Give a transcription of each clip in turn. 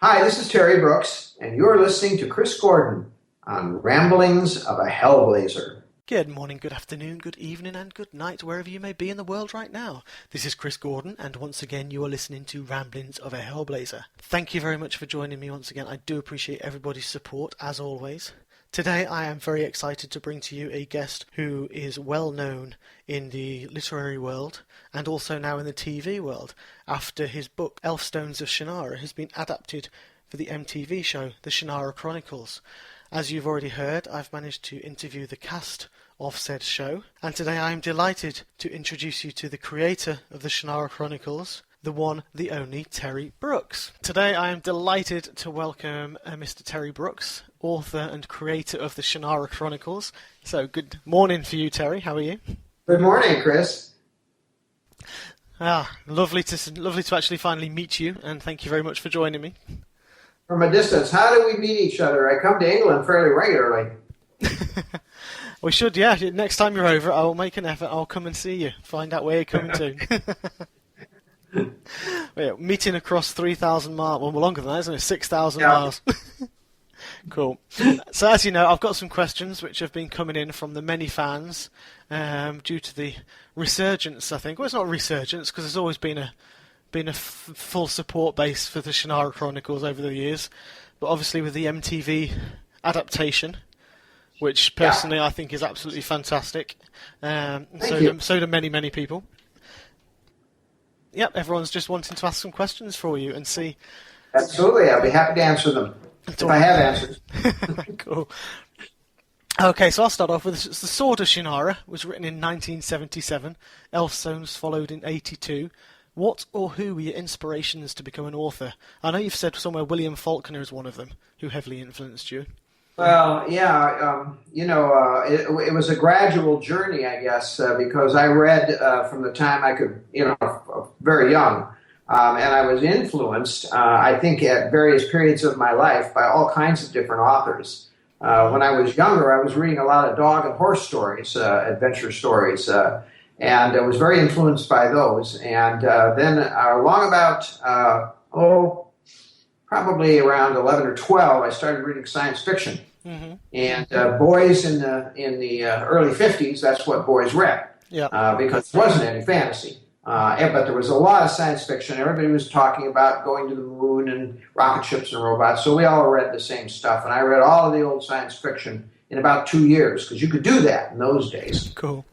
Hi, this is Terry Brooks, and you're listening to Chris Gordon on Ramblings of a Hellblazer. Good morning, good afternoon, good evening, and good night, wherever you may be in the world right now. This is Chris Gordon, and once again you are listening to Ramblings of a Hellblazer. Thank you very much for joining me once again. I do appreciate everybody's support, as always. Today I am very excited to bring to you a guest who is well known in the literary world and also now in the TV world, after his book Elfstones of Shannara has been adapted for the MTV show The Shannara Chronicles. As you've already heard, I've managed to interview the cast of said show, and today I am delighted to introduce you to the creator of the Shannara Chronicles, the one, the only, Terry Brooks. Today I am delighted to welcome Mr. Terry Brooks, author and creator of the Shannara Chronicles. So good morning for you, Terry. How are you? Good morning, Chris. Lovely to actually finally meet you, and thank you very much for joining me. From a distance, how do we meet each other? I come to England fairly regularly. We should, yeah. Next time you're over, I'll make an effort. I'll come and see you. Find out where you're coming to. Yeah, meeting across 3,000 miles. Well, longer than that, isn't it? 6,000 miles. Cool. So as you know, I've got some questions which have been coming in from the many fans due to the resurgence, I think. Well, it's not a resurgence because there's always been a full support base for the Shannara Chronicles over the years. But obviously with the MTV adaptation, which personally I think is absolutely fantastic. So do many, many people. Yep, everyone's just wanting to ask some questions for you and see. Absolutely, I'll be happy to answer them if I have answers. Cool. Okay, so I'll start off with the Sword of Shannara was written in 1977. Elfstones followed in 82. What or who were your inspirations to become an author? I know you've said somewhere William Faulkner is one of them, who heavily influenced you. Well, yeah, it was a gradual journey, I guess, because I read from the time I could, very young, and I was influenced, I think, at various periods of my life by all kinds of different authors. When I was younger, I was reading a lot of dog and horse stories, adventure stories, and I was very influenced by those. And then along about, probably around 11 or 12, I started reading science fiction. Mm-hmm. And boys in the early 50s, that's what boys read, because there wasn't any fantasy. But there was a lot of science fiction. Everybody was talking about going to the moon and rocket ships and robots, so we all read the same stuff. And I read all of the old science fiction in about 2 years, because you could do that in those days. Cool.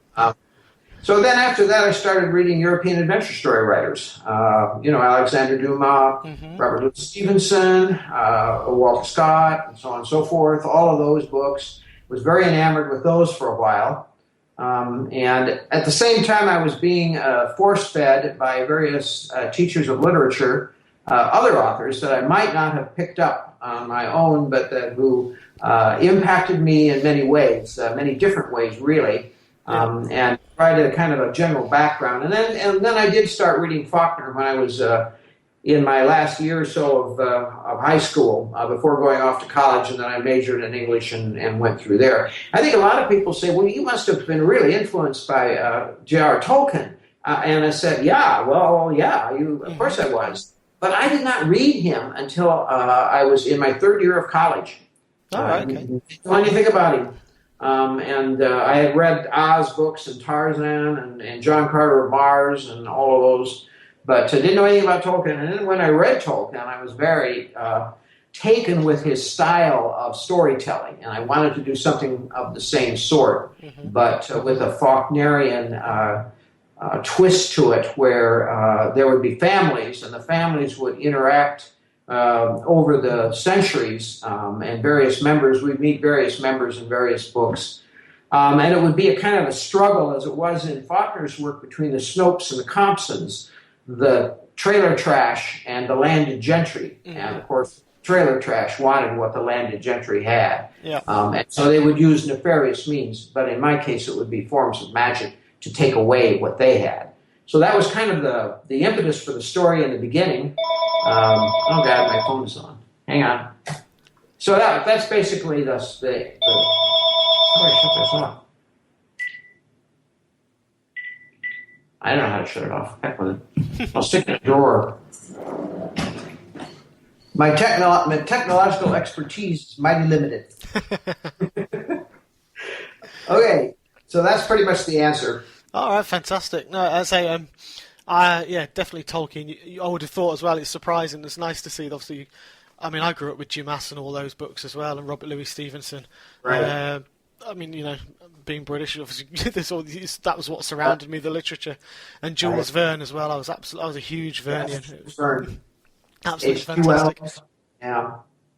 So then after that, I started reading European adventure story writers. Alexander Dumas, Robert Louis Stevenson, Walter Scott, and so on and so forth. All of those books. Was very enamored with those for a while. And at the same time, I was being force-fed by various teachers of literature, other authors that I might not have picked up on my own, but who impacted me in many ways, many different ways, really. And provided a kind of a general background. And then I did start reading Faulkner when I was in my last year or so of high school, before going off to college, and then I majored in English and went through there. I think a lot of people say, well, you must have been really influenced by J.R. Tolkien. And I said, of course I was. But I did not read him until I was in my third year of college. All right, okay. Didn't know anything about him. I had read Oz books and Tarzan and John Carter of Mars and all of those, but I didn't know anything about Tolkien. And then when I read Tolkien, I was very taken with his style of storytelling, and I wanted to do something of the same sort, but with a Faulknerian twist to it, where there would be families, and the families would interact over the centuries, and various members, we'd meet various members in various books. And it would be a kind of a struggle, as it was in Faulkner's work, between the Snopes and the Compsons, the trailer trash and the landed gentry. And of course, trailer trash wanted what the landed gentry had. And so they would use nefarious means, but in my case, it would be forms of magic to take away what they had. So that was kind of the impetus for the story in the beginning. Oh God, my phone is on. Hang on. So that's basically the sorry, shut this off. I don't know how to shut it off. Heck with it. I'll stick it in a drawer. My technological expertise is mighty limited. Okay, so that's pretty much the answer. All right, fantastic. No, as I say, yeah, definitely Tolkien. I would have thought as well. It's surprising. It's nice to see. Obviously, I mean, I grew up with Jim Ass and all those books as well, and Robert Louis Stevenson. Right. I mean, being British, obviously, that was what surrounded me, the literature, and Jules Verne as well. I was a huge Vernian. Yes, Verne. Absolutely H.G. fantastic. Wells. Yeah.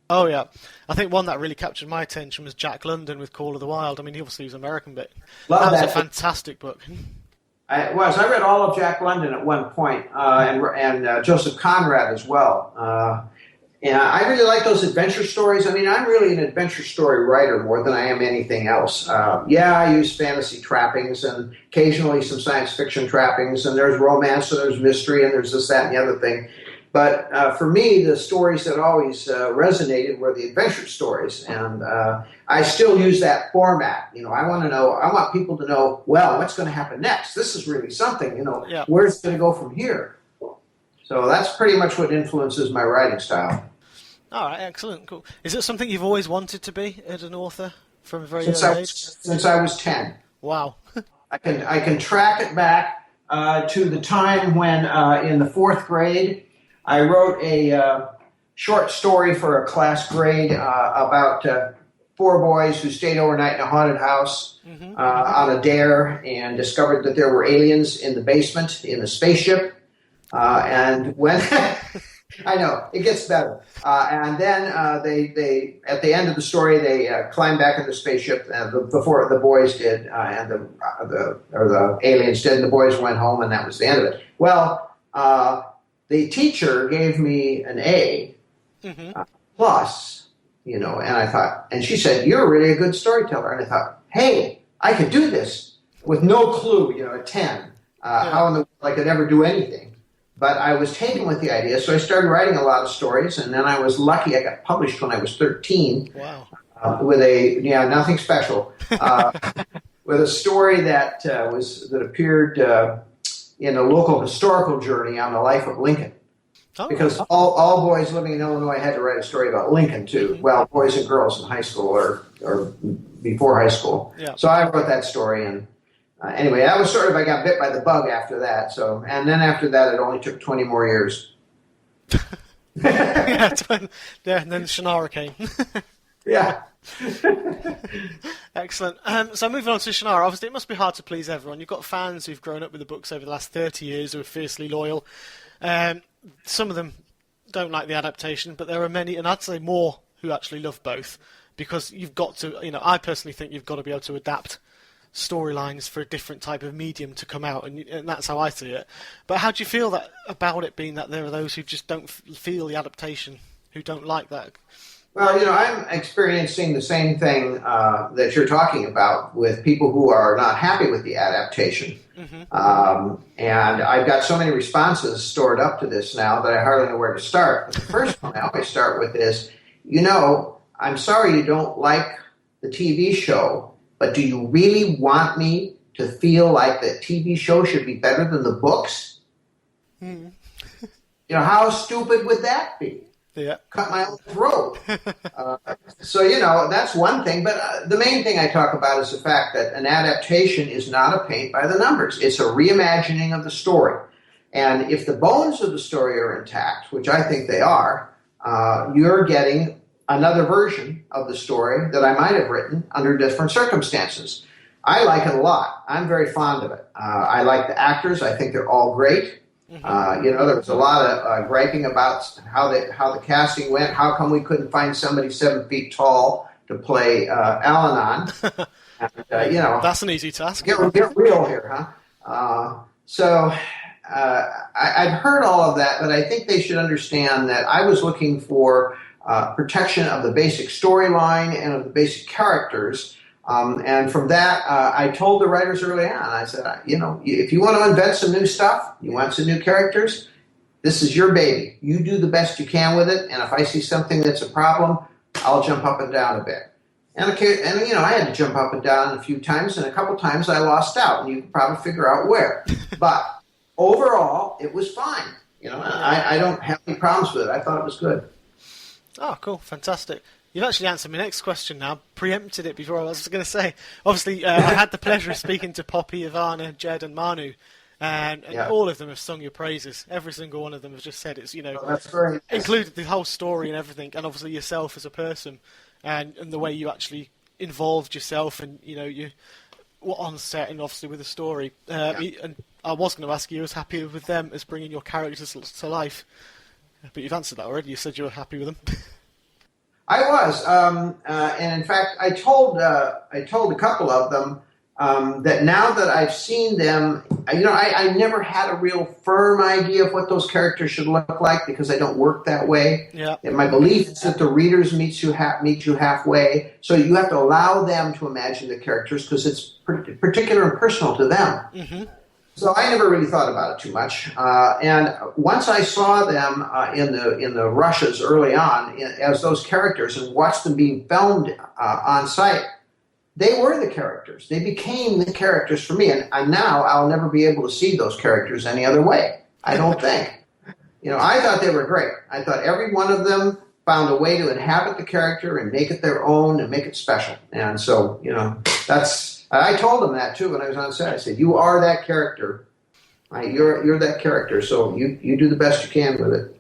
Oh yeah, I think one that really captured my attention was Jack London with Call of the Wild. I mean, he obviously was American, but Love that was that. a fantastic book. I read all of Jack London at one point, and Joseph Conrad as well. And I really like those adventure stories. I mean, I'm really an adventure story writer more than I am anything else. I use fantasy trappings and occasionally some science fiction trappings, and there's romance, and there's mystery, and there's this, that, and the other thing. But for me, the stories that always resonated were the adventure stories, and I still use that format. I want people to know, well, what's going to happen next? This is really something. Yeah. Where's it going to go from here? So that's pretty much what influences my writing style. All right, excellent, cool. Is it something you've always wanted to be as an author from a very early age? Since I was 10. Wow. I can track it back to the time when in the 4th grade I wrote a short story for a class grade about 4 boys who stayed overnight in a haunted house on a dare and discovered that there were aliens in the basement in the spaceship. And when I know it gets better, and then they at the end of the story they climbed back in the spaceship before the boys did, and the aliens did. And the boys went home, and that was the end of it. Well, the teacher gave me an A plus, and I thought, and she said, "You're really a good storyteller." And I thought, hey, I could do this with no clue, at 10, how in the world I could ever do anything. But I was taken with the idea, so I started writing a lot of stories, and then I was lucky I got published when I was 13. Wow. With nothing special, with a story that appeared in a local historical journey on the life of Lincoln. Oh. Because all boys living in Illinois had to write a story about Lincoln too. Well, boys and girls in high school or before high school. Yeah. So I wrote that story, and anyway, that was sort of, I got bit by the bug after that. So, and then after that, it only took 20 more years. yeah, and then Shannara came. Yeah. Excellent. So moving on to Shannara, obviously it must be hard to please everyone. You've got fans who've grown up with the books over the last 30 years who are fiercely loyal. Some of them don't like the adaptation, but there are many, and I'd say more, who actually love both, because you've got to, I personally think you've got to be able to adapt storylines for a different type of medium to come out, and that's how I see it. But how do you feel about it being that there are those who just don't feel the adaptation, who don't like that? Well, I'm experiencing the same thing that you're talking about with people who are not happy with the adaptation. And I've got so many responses stored up to this now that I hardly know where to start. But the first one I always start with is, I'm sorry you don't like the TV show, but do you really want me to feel like the TV show should be better than the books? How stupid would that be? Yeah. Cut my own throat. So, that's one thing. But the main thing I talk about is the fact that an adaptation is not a paint by the numbers. It's a reimagining of the story. And if the bones of the story are intact, which I think they are, you're getting another version of the story that I might have written under different circumstances. I like it a lot. I'm very fond of it. I like the actors. I think they're all great. There was a lot of griping about how the casting went. How come we couldn't find somebody 7 feet tall to play Al-Anon? That's an easy task. Get real here, huh? I've heard all of that, but I think they should understand that I was looking for protection of the basic storyline and of the basic characters. And from that, I told the writers early on, I said, if you want to invent some new stuff, you want some new characters, this is your baby. You do the best you can with it, and if I see something that's a problem, I'll jump up and down a bit. And I had to jump up and down a few times, and a couple times I lost out, and you can probably figure out where. But overall, it was fine. I don't have any problems with it. I thought it was good. Oh, cool, fantastic. You've actually answered my next question now. Preempted it before I was going to say. Obviously, I had the pleasure of speaking to Poppy, Ivana, Jed, and Manu, and all of them have sung your praises. Every single one of them has just said it's, That's very nice. included the whole story and everything, and obviously yourself as a person, and the way you actually involved yourself, and you were on set, and obviously with the story. And I was going to ask you, was happy with them as bringing your characters to life, but you've answered that already. You said you were happy with them. I was, and in fact, I told a couple of them that now that I've seen them, I never had a real firm idea of what those characters should look like because I don't work that way. Yeah. And my belief is that the readers meet you halfway, so you have to allow them to imagine the characters because it's particular and personal to them. Mm-hmm. So I never really thought about it too much. And once I saw them in the rushes early on as those characters and watched them being filmed on site, they were the characters. They became the characters for me. And now I'll never be able to see those characters any other way, I don't think. I thought they were great. I thought every one of them found a way to inhabit the character and make it their own and make it special. And so, I told them that too when I was on set. I said, "You are that character. You're that character. So you do the best you can with it."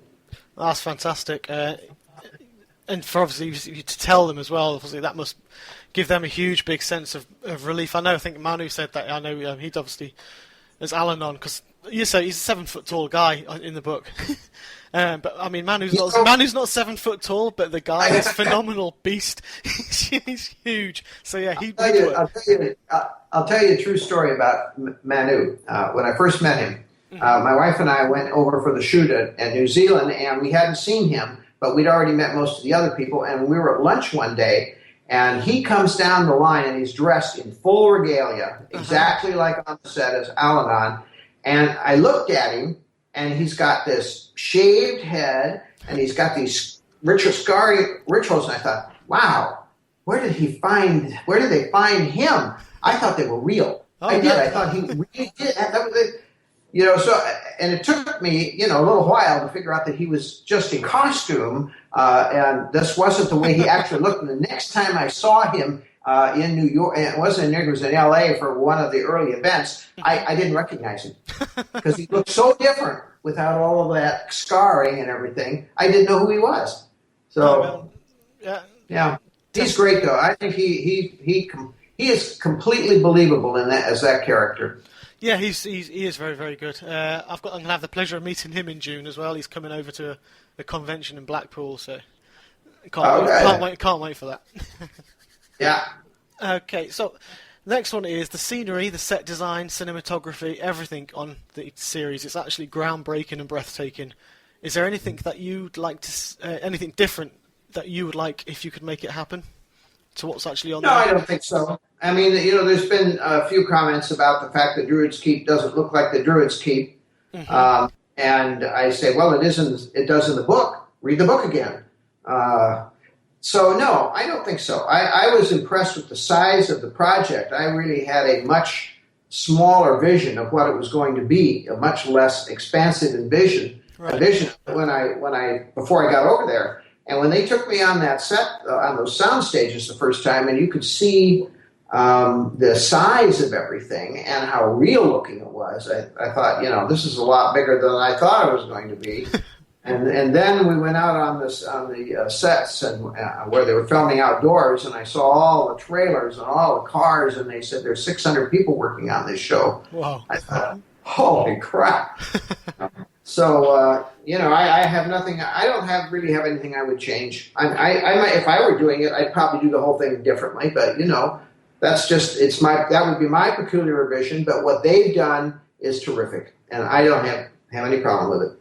That's fantastic. And for obviously you to tell them as well, obviously that must give them a huge, big sense of relief. I think Manu said that. I know he'd obviously, as Al-Anon, because you say he's a 7 foot tall guy in the book. But I mean, Manu's not 7 foot tall, but the guy is a phenomenal beast. He's huge. So yeah, I'll tell you a true story about Manu. When I first met him, my wife and I went over for the shoot at New Zealand, and we hadn't seen him, but we'd already met most of the other people. And we were at lunch one day, and he comes down the line, and he's dressed in full regalia, exactly like on the set as Al-Anon. And I looked at him, and he's got this shaved head, and he's got these scarring rituals, and I thought, wow, where did they find him? I thought they were real. I did. I thought he really did. That was it. And it took me, a little while to figure out that he was just in costume, and this wasn't the way he actually looked. And the next time I saw him in New York, and it wasn't in New York, it was in L.A. for one of the early events, I didn't recognize him because he looked so different without all of that scarring and everything. I didn't know who he was. So, yeah, he's great though. I think he is completely believable in that as that character. Yeah, he is very, very good. I'm going to have the pleasure of meeting him in June as well. He's coming over to a convention in Blackpool, so can't wait for that. Yeah. Okay, so the next one is the scenery, the set design, cinematography, everything on the series. It's actually groundbreaking and breathtaking. Is there anything that you'd like to, anything different that you would like if you could make it happen to what's actually on there? No, I don't think so. I mean, there's been a few comments about the fact that Druid's Keep doesn't look like the Druid's Keep. Mm-hmm. And I say, well, it isn't. It does in the book. Read the book again. So, no, I don't think so. I was impressed with the size of the project. I really had a much smaller vision of what it was going to be, a much less expansive vision before I got over there. And when they took me on that set, on those sound stages the first time, and you could see the size of everything and how real looking it was, I thought, this is a lot bigger than I thought it was going to be. And then we went out on the sets and where they were filming outdoors, and I saw all the trailers and all the cars, and they said there's 600 people working on this show. Wow! I thought, holy crap! So I have nothing. I don't really have anything I would change. I might, if I were doing it, I'd probably do the whole thing differently. But that's just that would be my peculiar vision. But what they've done is terrific, and I don't have any problem with it.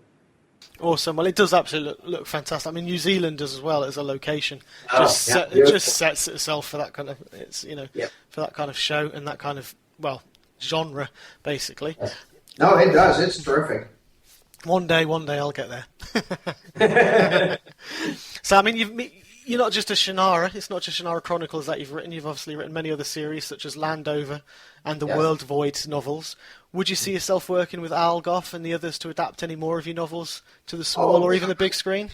Awesome. Well, it does absolutely look fantastic. I mean, New Zealand does as well as a location. It just sets itself for that kind of for that kind of show and that kind of genre, basically. No, it does. It's terrific. One day I'll get there. So, I mean, you're not just a Shannara. It's not just Shannara Chronicles that you've written. You've obviously written many other series, such as Landover and the World Void novels. Would you see yourself working with Al Goff and the others to adapt any more of your novels to the small or even the big screen?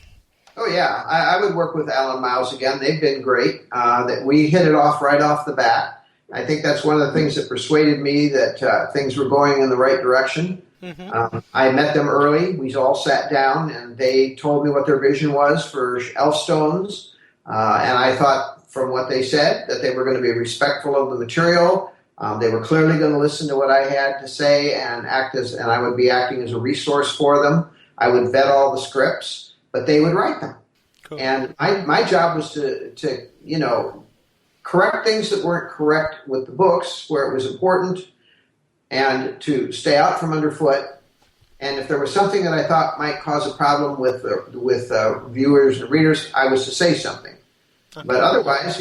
Oh yeah, I would work with Alan Miles again. They've been great. That we hit it off right off the bat. I think that's one of the things that persuaded me that things were going in the right direction. Hmm. I met them early. We all sat down and they told me what their vision was for Elfstones. And I thought from what they said that they were going to be respectful of the material. They were clearly going to listen to what I had to say and and I would be acting as a resource for them. I would vet all the scripts, but they would write them. Cool. And my job was to correct things that weren't correct with the books where it was important, and to stay out from underfoot. And if there was something that I thought might cause a problem with viewers and readers, I was to say something. Okay. But otherwise,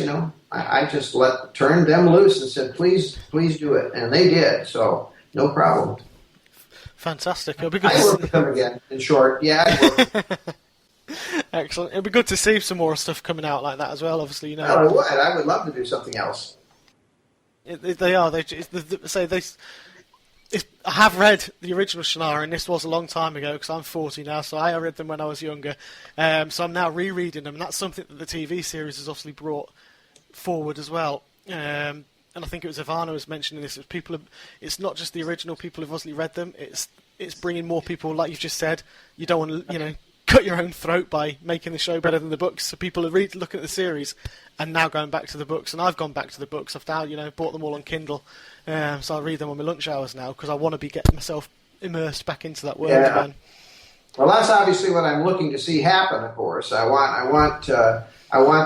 I just turned them loose and said, please do it. And they did, so no problem. Fantastic. I work with them again, in short. Yeah, I work with them. Excellent. It'd be good to see some more stuff coming out like that as well. Obviously, Well, I would love to do something else. They are. I have read the original Shannara, and this was a long time ago because I'm 40 now, so I read them when I was younger. So I'm now rereading them, and that's something that the TV series has obviously brought forward as well. And I think it was Ivana was mentioning this. It's not just the original people who've obviously read them. It's bringing more people, like you've just said. You don't want to, cut your own throat by making the show better than the books. So people are looking at the series and now going back to the books. And I've gone back to the books. I've now, bought them all on Kindle. So I read them on my lunch hours now because I want to be getting myself immersed back into that world again. Well, that's obviously what I'm looking to see happen. Of course, I want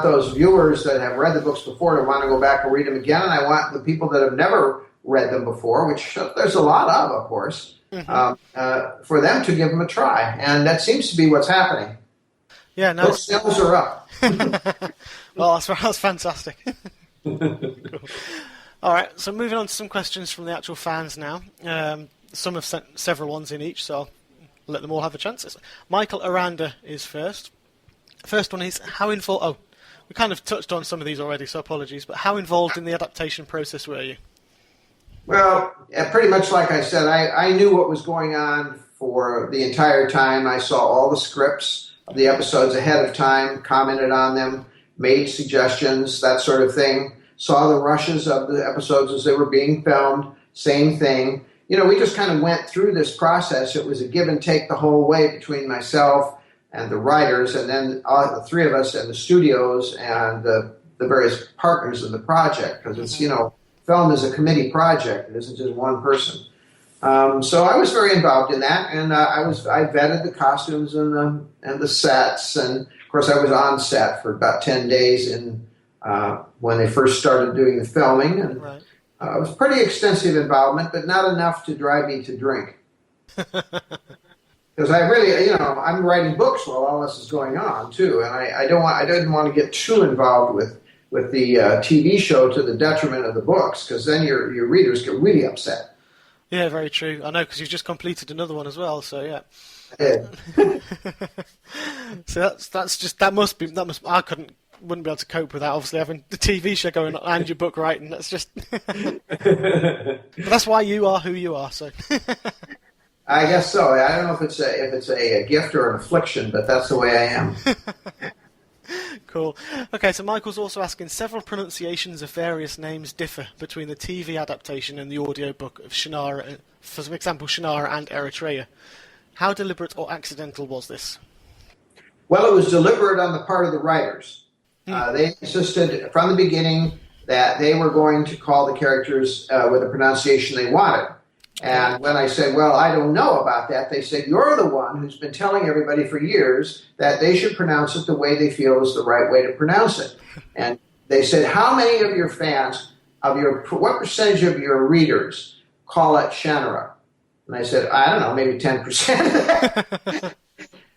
those viewers that have read the books before to want to go back and read them again, and I want the people that have never read them before, which there's a lot of course. Mm-hmm. For them to give them a try, and that seems to be what's happening. Yeah, no, those sales are up. Well, that's fantastic. Cool. All right, so moving on to some questions from the actual fans now. Some have sent several ones in each, so I'll let them all have a chance. Michael Aranda is first. First one is how involved. Oh, we kind of touched on some of these already, so apologies. But how involved in the adaptation process were you? Well, pretty much like I said, I knew what was going on for the entire time. I saw all the scripts of the episodes ahead of time, commented on them, made suggestions, that sort of thing. Saw the rushes of the episodes as they were being filmed, same thing. We just kind of went through this process. It was a give and take the whole way between myself and the writers, and then the three of us and the studios and the various partners in the project, because it's, film is a committee project. It isn't just one person. So I was very involved in that, and I vetted the costumes and the sets, and of course I was on set for about 10 days when they first started doing the filming, and right. It was pretty extensive involvement, but not enough to drive me to drink. Because I really, I'm writing books while all this is going on too, and I didn't want to get too involved with the TV show to the detriment of the books, because then your readers get really upset. Yeah, very true. I know, because you've just completed another one as well. So yeah. So that must I wouldn't be able to cope with that. Obviously, having the TV show going on and your book writing, that's just. But that's why you are who you are. So. I guess so. I don't know if it's a gift or an affliction, but that's the way I am. Cool. Okay, so Michael's also asking, several pronunciations of various names differ between the TV adaptation and the audiobook of Shannara, for example, Shannara and Eritrea. How deliberate or accidental was this? Well, it was deliberate on the part of the writers. They insisted from the beginning that they were going to call the characters with the pronunciation they wanted. And when I said, well, I don't know about that, they said, you're the one who's been telling everybody for years that they should pronounce it the way they feel is the right way to pronounce it. And they said, how many of your fans, what percentage of your readers call it Shannara? And I said, I don't know, maybe 10%.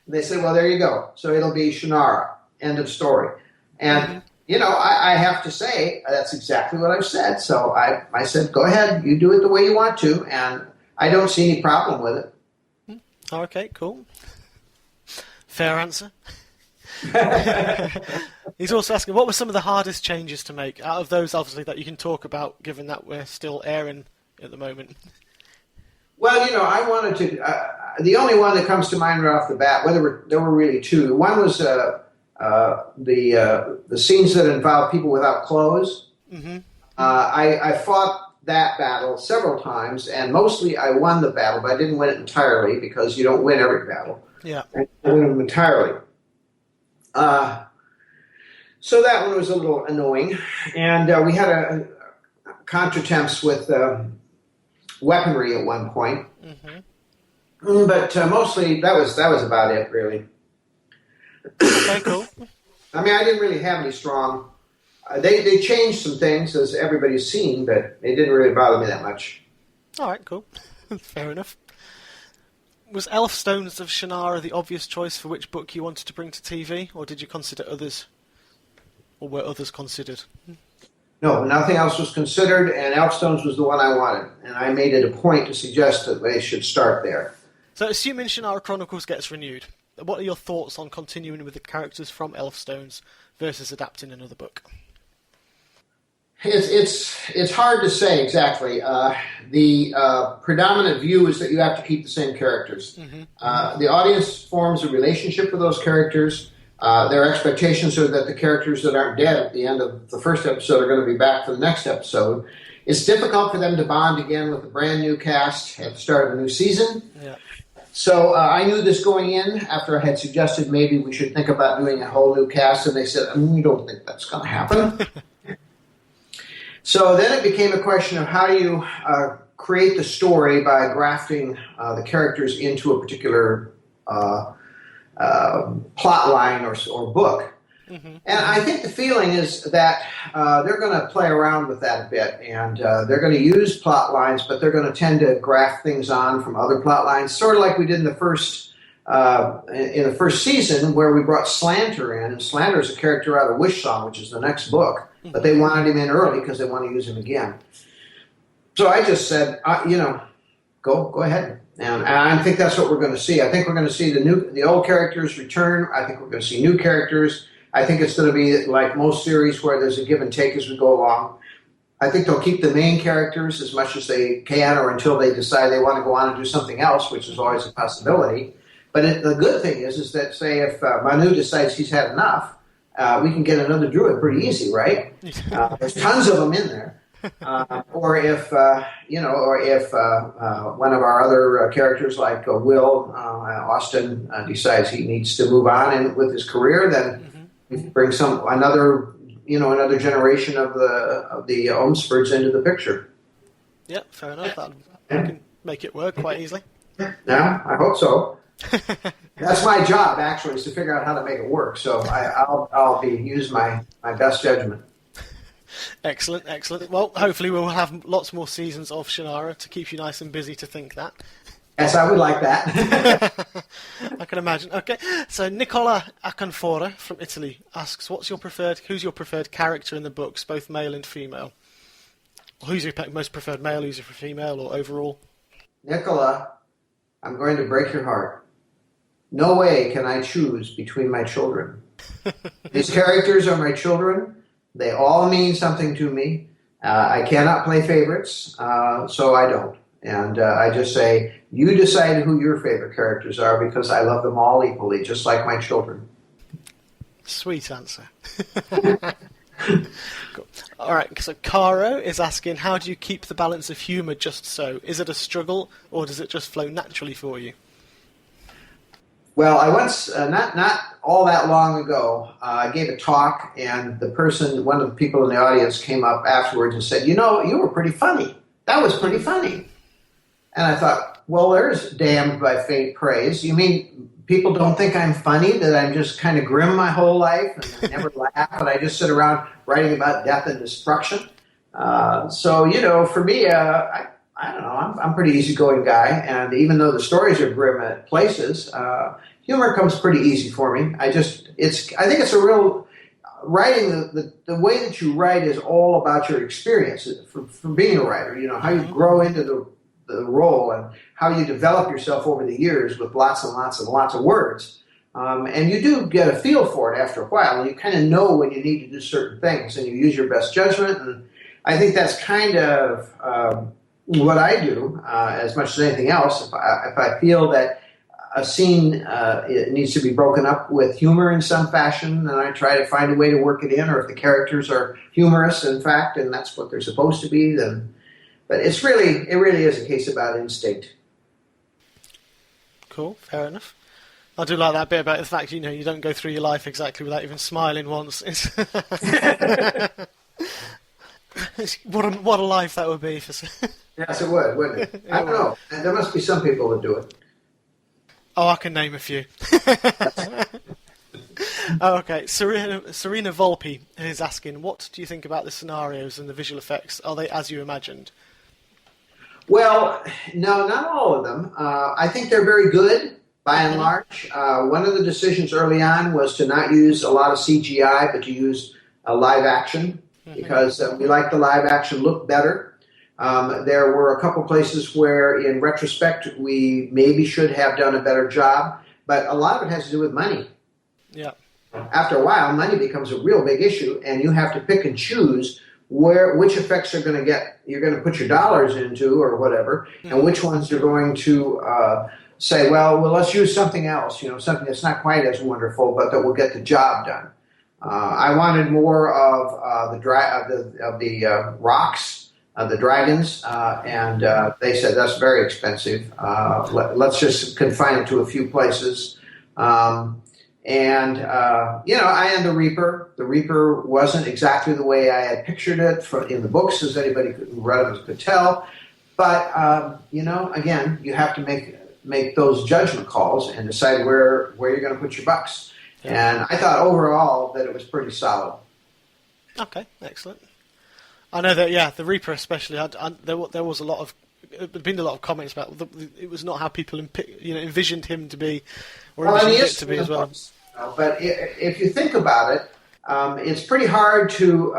They said, well, there you go. So it'll be Shannara. End of story. And I have to say, that's exactly what I've said. So I said, go ahead, you do it the way you want to, and I don't see any problem with it. Okay, cool. Fair answer. He's also asking, what were some of the hardest changes to make out of those, obviously, that you can talk about, given that we're still airing at the moment? Well, I wanted to... the only one that comes to mind right off the bat, there were really two. One was... the scenes that involve people without clothes. Mm-hmm. I fought that battle several times, and mostly I won the battle, but I didn't win it entirely because you don't win every battle. Yeah. I win them entirely. So that one was a little annoying, and we had a contretemps with weaponry at one point. Mm-hmm. But mostly that was about it, really. Okay, cool. I mean, I didn't really have any strong. They changed some things, as everybody's seen, but it didn't really bother me that much. All right, cool. Fair enough. Was Elfstones of Shannara the obvious choice for which book you wanted to bring to TV, or did you consider others? Or were others considered? No, nothing else was considered, and Elfstones was the one I wanted, and I made it a point to suggest that they should start there. So, assuming Shannara Chronicles gets renewed, what are your thoughts on continuing with the characters from Elfstones versus adapting another book? It's hard to say exactly. The predominant view is that you have to keep the same characters. Mm-hmm. The audience forms a relationship with those characters. Their expectations are that the characters that aren't dead at the end of the first episode are going to be back for the next episode. It's difficult for them to bond again with a brand new cast at the start of a new season. Yeah. So I knew this going in after I had suggested maybe we should think about doing a whole new cast, and they said, we don't think that's going to happen. So then it became a question of how do you create the story by grafting the characters into a particular plot line or book. Mm-hmm. And I think the feeling is that they're going to play around with that a bit, and they're going to use plot lines, but they're going to tend to graft things on from other plot lines, sort of like we did in the first season, where we brought Slanter in. And Slanter is a character out of Wish Song, which is the next book, but they wanted him in early because they want to use him again. So I just said, go ahead. And I think that's what we're going to see. I think we're going to see the old characters return. I think we're going to see new characters. I think it's going to be like most series where there's a give and take as we go along. I think they'll keep the main characters as much as they can or until they decide they want to go on and do something else, which is always a possibility. But the good thing is that, say, if Manu decides he's had enough, we can get another druid pretty easy, right? There's tons of them in there. Or if one of our other characters like Will Austin decides he needs to move on with his career, then we bring another generation of the Omsfords into the picture. Yeah, fair enough. That can make it work quite easily. Yeah, I hope so. That's my job, actually, is to figure out how to make it work. So I'll use my best judgment. Excellent. Well, hopefully we'll have lots more seasons of Shannara to keep you nice and busy to think that. Yes, I would like that. I can imagine. Okay, so Nicola Acanfora from Italy asks, who's your preferred character in the books, both male and female? Who's your most preferred male, who's your female, or overall? Nicola, I'm going to break your heart. No way can I choose between my children. These characters are my children. They all mean something to me. I cannot play favorites, so I don't. And I just say, you decide who your favorite characters are because I love them all equally, just like my children. Sweet answer. Cool. All right, so Caro is asking, how do you keep the balance of humour just so? Is it a struggle, or does it just flow naturally for you? Well, I once, not all that long ago, I gave a talk, and one of the people in the audience came up afterwards and said, you were pretty funny. That was pretty funny. And I thought, well, there's damned by faint praise. You mean people don't think I'm funny, that I'm just kind of grim my whole life and I never laugh and I just sit around writing about death and destruction? So, for me, I don't know, I'm a pretty easygoing guy, and even though the stories are grim at places, humor comes pretty easy for me. I think it's a real writing. The way that you write is all about your experience from being a writer. How you grow into the role and how you develop yourself over the years with lots and lots and lots of words. And you do get a feel for it after a while, and you kind of know when you need to do certain things, and you use your best judgment. And I think that's kind of what I do as much as anything else. If I feel that a scene it needs to be broken up with humor in some fashion, and I try to find a way to work it in. Or if the characters are humorous, in fact, and that's what they're supposed to be, then. But it really is a case about instinct. Cool, fair enough. I do like that bit about the fact you don't go through your life exactly without even smiling once. What a life that would be for. Yes, it would, wouldn't it? I don't know. There must be some people that do it. Oh, I can name a few. Okay, Serena Volpe is asking, what do you think about the scenarios and the visual effects? Are they as you imagined? Well, no, not all of them. I think they're very good, by and large. One of the decisions early on was to not use a lot of CGI, but to use live action, because we like the live action look better. There were a couple places where, in retrospect, we maybe should have done a better job, but a lot of it has to do with money. Yeah. After a while, money becomes a real big issue, and you have to pick and choose which effects you're going to put your dollars into or whatever, and which ones you're going to say, well, let's use something else, something that's not quite as wonderful, but that will get the job done. I wanted more of the rocks, the dragons, and they said that's very expensive. Let's just confine it to a few places. And the Reaper. The Reaper wasn't exactly the way I had pictured it in the books, as anybody who read them could tell. But again, you have to make those judgment calls and decide where you're going to put your bucks. And I thought overall that it was pretty solid. Okay, excellent. I know that, the Reaper especially. There was there'd been a lot of comments about it was not how people envisioned him to be, or envisioned it to be as well. But if you think about it, it's pretty hard to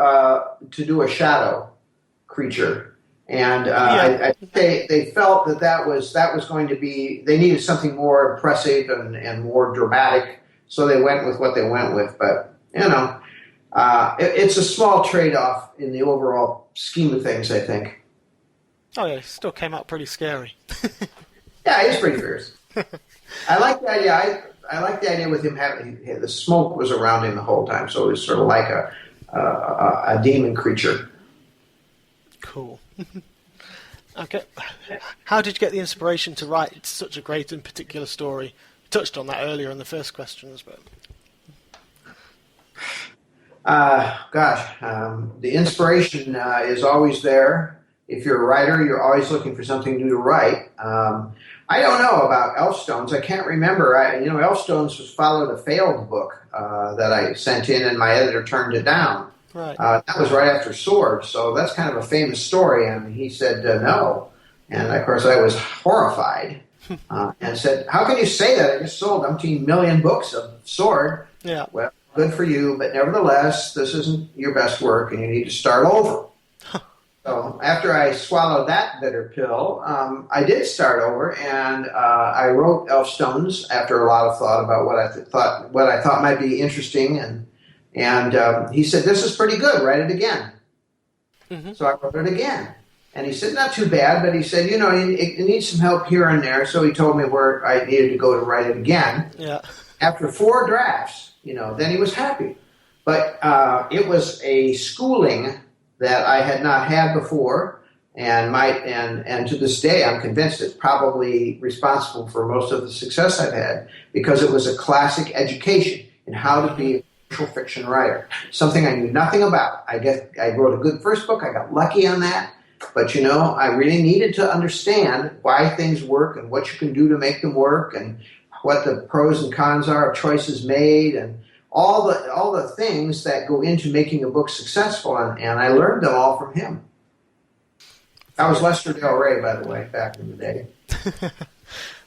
do a shadow creature, and I think they felt that was going to be. They needed something more impressive and more dramatic. So they went with what they went with, but it's a small trade-off in the overall scheme of things, I think. Oh yeah, it still came out pretty scary. Yeah, he's pretty fierce. I like the idea. I like the idea with him having the smoke was around him the whole time, so it was sort of like a demon creature. Cool. Okay, how did you get the inspiration to write such a great and particular story? Touched on that earlier in the first questions, but the inspiration is always there. If you're a writer, you're always looking for something new to write. I don't know about Elfstones. I can't remember. Elfstones followed a failed book that I sent in, and my editor turned it down. Right. That was right after Sword, so that's kind of a famous story. And he said no, and of course I was horrified. And said, how can you say that? I just sold umpteen million books of Sword. Yeah. Well, good for you, but nevertheless, this isn't your best work, and you need to start over. So after I swallowed that bitter pill, I did start over, and I wrote Elfstones after a lot of thought about what I thought might be interesting, and he said, this is pretty good, write it again. Mm-hmm. So I wrote it again. And he said, not too bad, but he said, it needs some help here and there. So he told me where I needed to go to write it again. Yeah. After 4 drafts, then he was happy. But it was a schooling that I had not had before, and to this day, I'm convinced it's probably responsible for most of the success I've had, because it was a classic education in how to be a commercial fiction writer, something I knew nothing about. I wrote a good first book. I got lucky on that. But, I really needed to understand why things work and what you can do to make them work and what the pros and cons are of choices made and all the things that go into making a book successful. And I learned them all from him. That was Lester Del Rey, by the way, back in the day.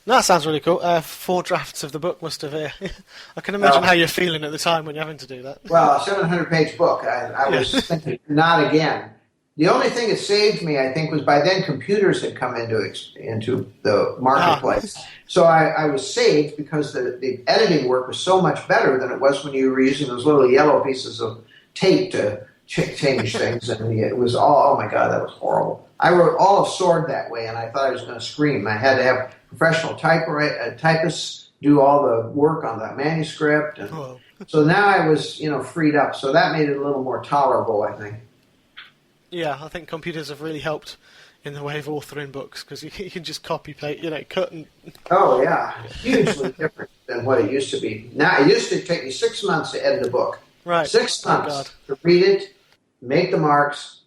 No, that sounds really cool. 4 drafts of the book must have... I can imagine how you're feeling at the time when you're having to do that. Well, a 700-page book. I was thinking, not again. The only thing that saved me, I think, was by then computers had come into the marketplace. So I was saved because the editing work was so much better than it was when you were using those little yellow pieces of tape to change things. And it was all, oh my God, that was horrible. I wrote all of Sword that way, and I thought I was going to scream. I had to have professional typists do all the work on the manuscript. And so now I was, freed up. So that made it a little more tolerable, I think. Yeah, I think computers have really helped in the way of authoring books, because you can just copy, paste, cut and... Oh, yeah. Hugely different than what it used to be. Now, it used to take me 6 months to edit a book. Right. 6 months to read it, make the marks,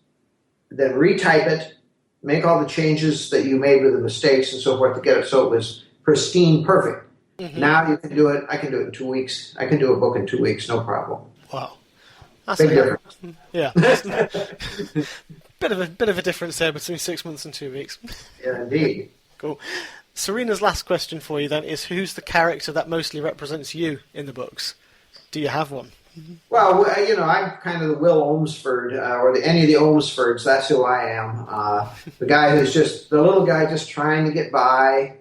then retype it, make all the changes that you made with the mistakes and so forth to get it so it was pristine, perfect. Mm-hmm. Now you can do it. I can do it in 2 weeks. I can do a book in 2 weeks, no problem. Wow. That's big difference. Yeah. bit of a difference there between 6 months and 2 weeks. Yeah, indeed. Cool. Serena's last question for you then is, who's the character that mostly represents you in the books? Do you have one? Well, I'm kind of the Will Olmsford, or any of the Olmsfords. That's who I am. The guy who's just the little guy, just trying to get by.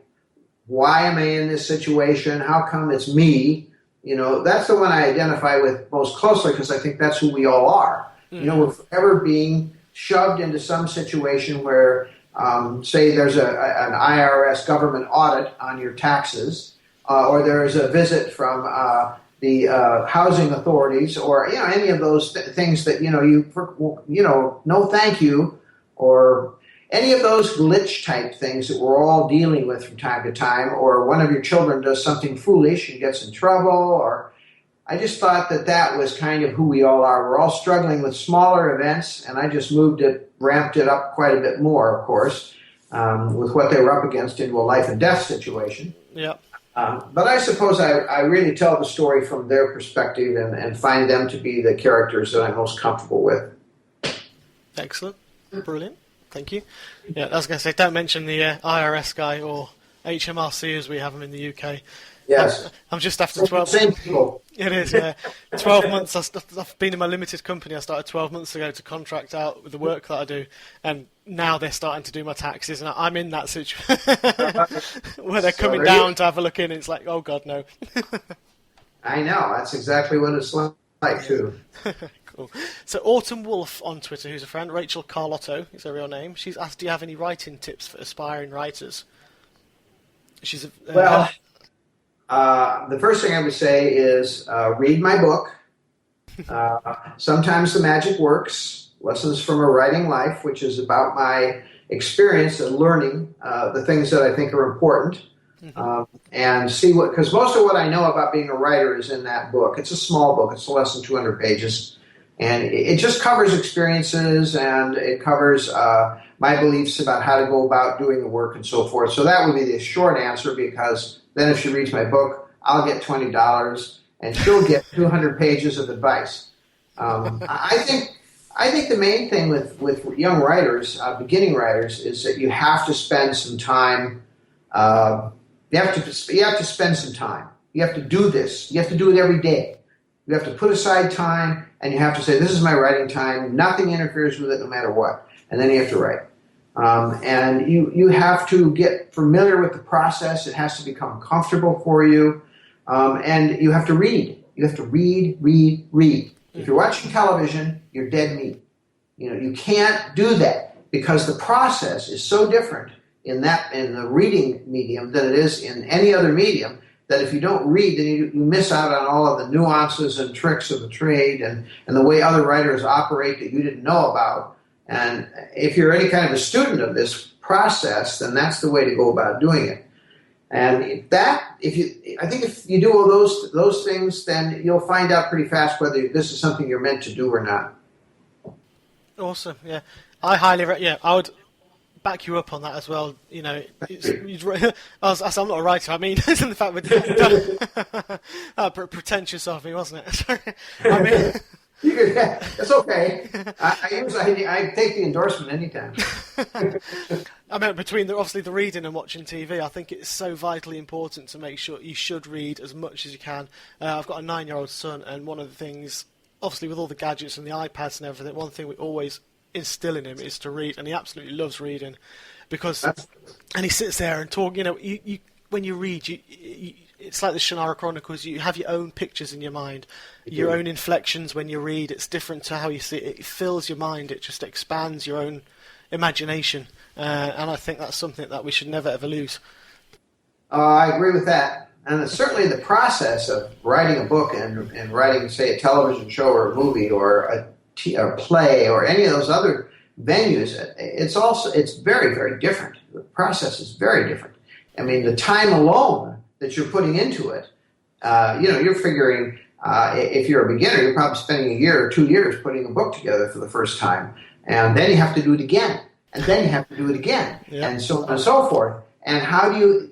Why am I in this situation? How come it's me? That's the one I identify with most closely, because I think that's who we all are. Mm-hmm. We're forever being shoved into some situation where, say, there's an IRS government audit on your taxes, or there's a visit from the housing authorities, or any of those things that no thank you, or any of those glitch type things that we're all dealing with from time to time, or one of your children does something foolish and gets in trouble, or I just thought that was kind of who we all are. We're all struggling with smaller events, and I just ramped it up quite a bit more, of course, with what they were up against into a life and death situation. Yeah. But I suppose I really tell the story from their perspective and find them to be the characters that I'm most comfortable with. Excellent. Brilliant. Thank you. Yeah, I was going to say, don't mention the IRS guy or HMRC as we have them in the UK. Yes. I'm just after 12... Same people. It is, yeah. 12 months. I've been in my limited company. I started 12 months ago to contract out with the work that I do, and now they're starting to do my taxes, and I'm in that situation where they're coming down to have a look in, and it's like, oh, God, no. I know. That's exactly what it's like, too. Cool. So Autumn Wolf on Twitter, who's a friend, Rachel Carlotto is her real name. She's asked, do you have any writing tips for aspiring writers? She's the first thing I would say is read my book. Sometimes the Magic Works, Lessons from a Writing Life, which is about my experience and learning the things that I think are important. And see because most of what I know about being a writer is in that book. It's a small book. It's less than 200 pages. And it just covers experiences, and it covers my beliefs about how to go about doing the work and so forth. So that would be the short answer, because then if she reads my book, I'll get $20, and she'll get 200 pages of advice. I think the main thing with young writers, beginning writers, is that you have to spend some time. You have to spend some time. You have to do this. You have to do it every day. You have to put aside time, and you have to say, this is my writing time. Nothing interferes with it, no matter what. And then you have to write. And you have to get familiar with the process. It has to become comfortable for you. And you have to read. You have to read. If you're watching television, you're dead meat. You can't do that, because the process is so different in the reading medium than it is in any other medium, that if you don't read, then you miss out on all of the nuances and tricks of the trade and the way other writers operate that you didn't know about. And if you're any kind of a student of this process, then that's the way to go about doing it. And I think if you do all those things, then you'll find out pretty fast whether this is something you're meant to do or not. Awesome. Yeah, I I would back you up on that as well. I'm not a writer. I mean, isn't the fact with pretentious of me, wasn't it? Sorry. I mean, it's okay. I take the endorsement anytime. I mean, between obviously the reading and watching TV, I think it's so vitally important to make sure you should read as much as you can. I've got a 9-year-old son, and one of the things, obviously with all the gadgets and the iPads and everything, one thing we always instill in him is to read, and he absolutely loves reading, and he sits there and talk. You when you read, it's like the Shannara Chronicles. You have your own pictures in your mind, your own inflections when you read. It's different to how you see it. It fills your mind. It just expands your own imagination, and I think that's something that we should never ever lose. I agree with that. And it's certainly the process of writing a book and writing, say, a television show or a movie or a play or any of those other venues, it's very, very different. The process is very different. I mean, the time alone that you're putting into it, you're figuring if you're a beginner, you're probably spending a year or 2 years putting a book together for the first time. And then you have to do it again. And then you have to do it again. Yeah. And so on and so forth. And how do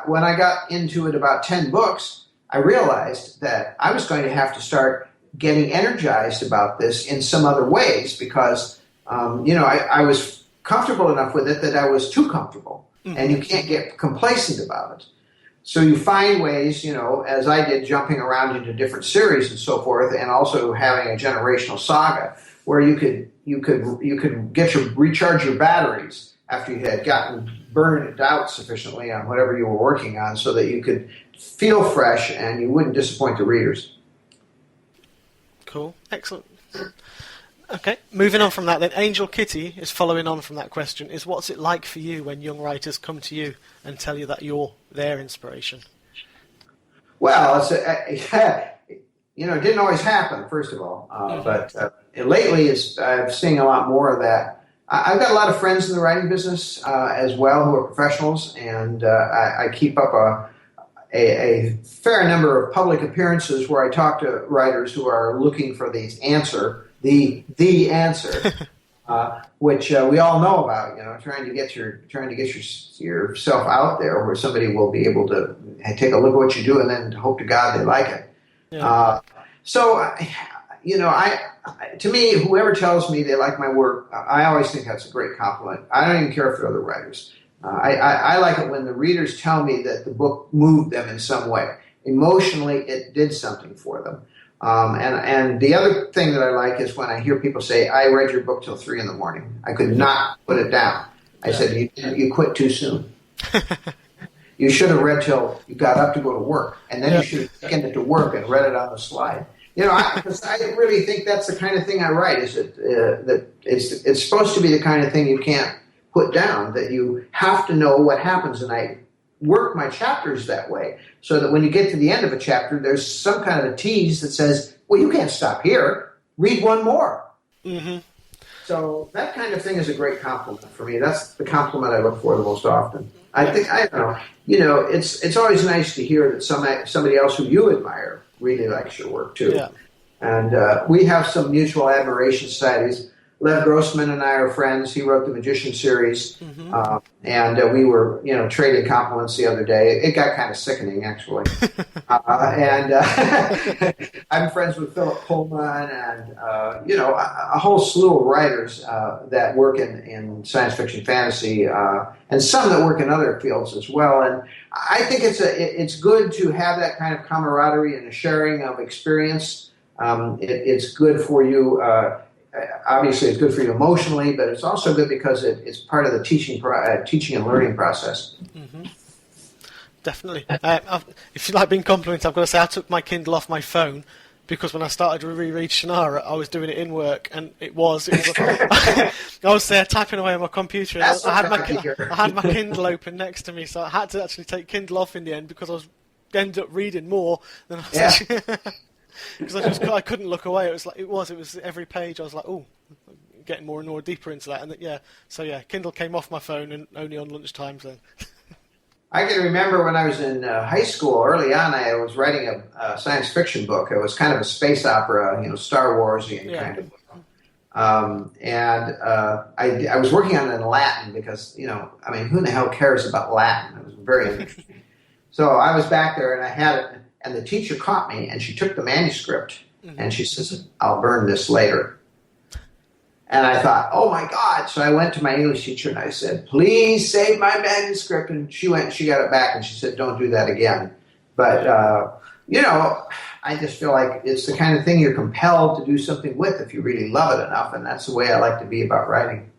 when I got into it about 10 books, I realized that I was going to have to start getting energized about this in some other ways because, I was comfortable enough with it that I was too comfortable. Mm-hmm. And you can't get complacent about it. So you find ways, as I did, jumping around into different series and so forth, and also having a generational saga where you could recharge your batteries after you had gotten burned out sufficiently on whatever you were working on so that you could feel fresh and you wouldn't disappoint the readers. Cool. Excellent. Okay, moving on from that then, Angel Kitty is following on from that question, is what's it like for you when young writers come to you and tell you that you're their inspiration? Well, it didn't always happen, first of all, but lately I'm seeing a lot more of that. I've got a lot of friends in the writing business as well who are professionals, and I keep up a fair number of public appearances where I talk to writers who are looking for the answer, which we all know about. Trying to get yourself out there where somebody will be able to take a look at what you do and then hope to God they like it. Yeah. To me, whoever tells me they like my work, I always think that's a great compliment. I don't even care if they're other writers. I like it when the readers tell me that the book moved them in some way. Emotionally, it did something for them. And the other thing that I like is when I hear people say, I read your book till 3 a.m. I could not put it down. I said, you quit too soon. You should have read till you got up to go to work, and then you should have taken it to work and read it on the slide. Because I really think that's the kind of thing I write. Is that it's supposed to be the kind of thing you can't put down. That you have to know what happens, and I work my chapters that way, so that when you get to the end of a chapter, there's some kind of a tease that says, "Well, you can't stop here. Read one more." Mm-hmm. So that kind of thing is a great compliment for me. That's the compliment I look for the most often. I don't know. It's always nice to hear that somebody else who you admire really likes your work too. Yeah. And we have some mutual admiration societies. Lev Grossman and I are friends. He wrote the Magician series, and we were, trading compliments the other day. It got kind of sickening, actually. And I'm friends with Philip Pullman and a whole slew of writers that work in science fiction, fantasy, and some that work in other fields as well. And I think it's good to have that kind of camaraderie and a sharing of experience. It's good for you. Obviously, it's good for you emotionally, but it's also good because it's part of the teaching and learning process. Mm-hmm. Definitely. If you like being complimented, I've got to say I took my Kindle off my phone because when I started to reread Shannara, I was doing it in work, and it was I was there typing away on my computer. And I had my Kindle open next to me, so I had to actually take Kindle off in the end because I ended up reading more than I was actually... Because I couldn't look away. It was every page. I was like, oh, getting more and more deeper into that. And Kindle came off my phone and only on lunch times then. I can remember when I was in high school. Early on, I was writing a science fiction book. It was kind of a space opera, Star Warsian kind of book. I was working on it in Latin because who in the hell cares about Latin? It was very interesting. So I was back there and I had it. And the teacher caught me, and she took the manuscript, and she says, I'll burn this later. And I thought, oh, my God. So I went to my English teacher, and I said, please save my manuscript. And she went and she got it back, and she said, don't do that again. But, I just feel like it's the kind of thing you're compelled to do something with if you really love it enough, and that's the way I like to be about writing.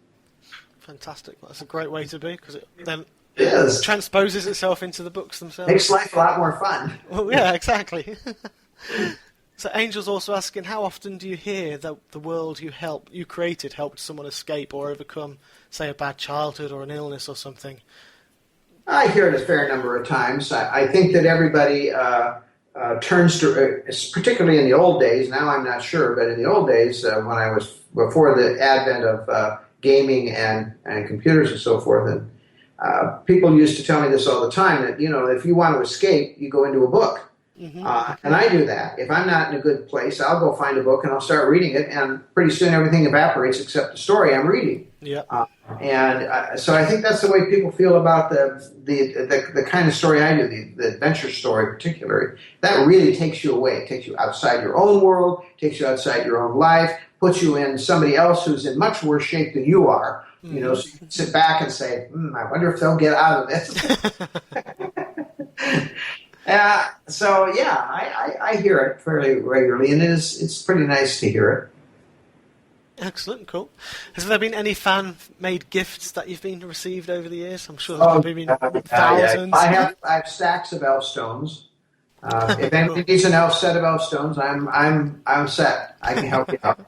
Fantastic. That's a great way to be, because then... It is. Transposes itself into the books themselves. Makes life a lot more fun. Well, yeah, exactly. So Angel's also asking, how often do you hear that the world you created helped someone escape or overcome, say, a bad childhood or an illness or something? I hear it a fair number of times. I think that everybody turns to, particularly in the old days. Now I'm not sure, but in the old days, when I was before the advent of gaming and computers and so forth, and people used to tell me this all the time, that if you want to escape, you go into a book. Mm-hmm. And I do that. If I'm not in a good place, I'll go find a book and I'll start reading it, and pretty soon everything evaporates except the story I'm reading. Yeah. So I think that's the way people feel about the kind of story I do, the adventure story particularly. That really takes you away. It takes you outside your own world, takes you outside your own life, puts you in somebody else who's in much worse shape than you are. So you can sit back and say, I wonder if they'll get out of this. I hear it fairly regularly, and it's pretty nice to hear it. Excellent, cool. Has there been any fan-made gifts that you've been received over the years? I'm sure there's probably been thousands. I have stacks of Elfstones. If anybody needs an elf set of Elfstones, I'm set. I can help you out.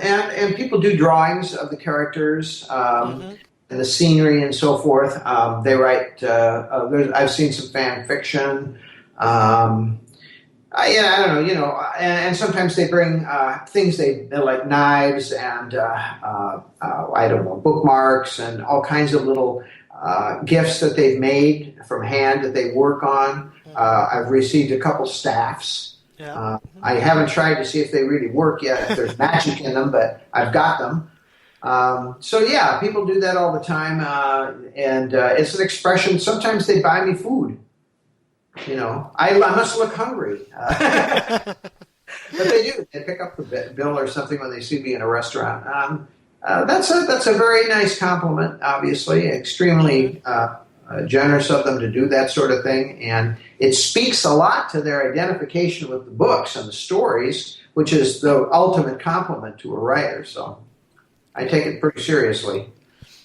And people do drawings of the characters and the scenery and so forth. They write. I've seen some fan fiction. I don't know, and sometimes they bring things they like, knives and I don't know, bookmarks and all kinds of little gifts that they've made from hand that they work on. I've received a couple staffs. Yeah. I haven't tried to see if they really work yet, if there's magic in them, but I've got them. People do that all the time, and it's an expression. Sometimes they buy me food. I must look hungry. But they do. They pick up the bill or something when they see me in a restaurant. That's a very nice compliment, obviously. Extremely generous of them to do that sort of thing. And it speaks a lot to their identification with the books and the stories, which is the ultimate compliment to a writer. So I take it pretty seriously.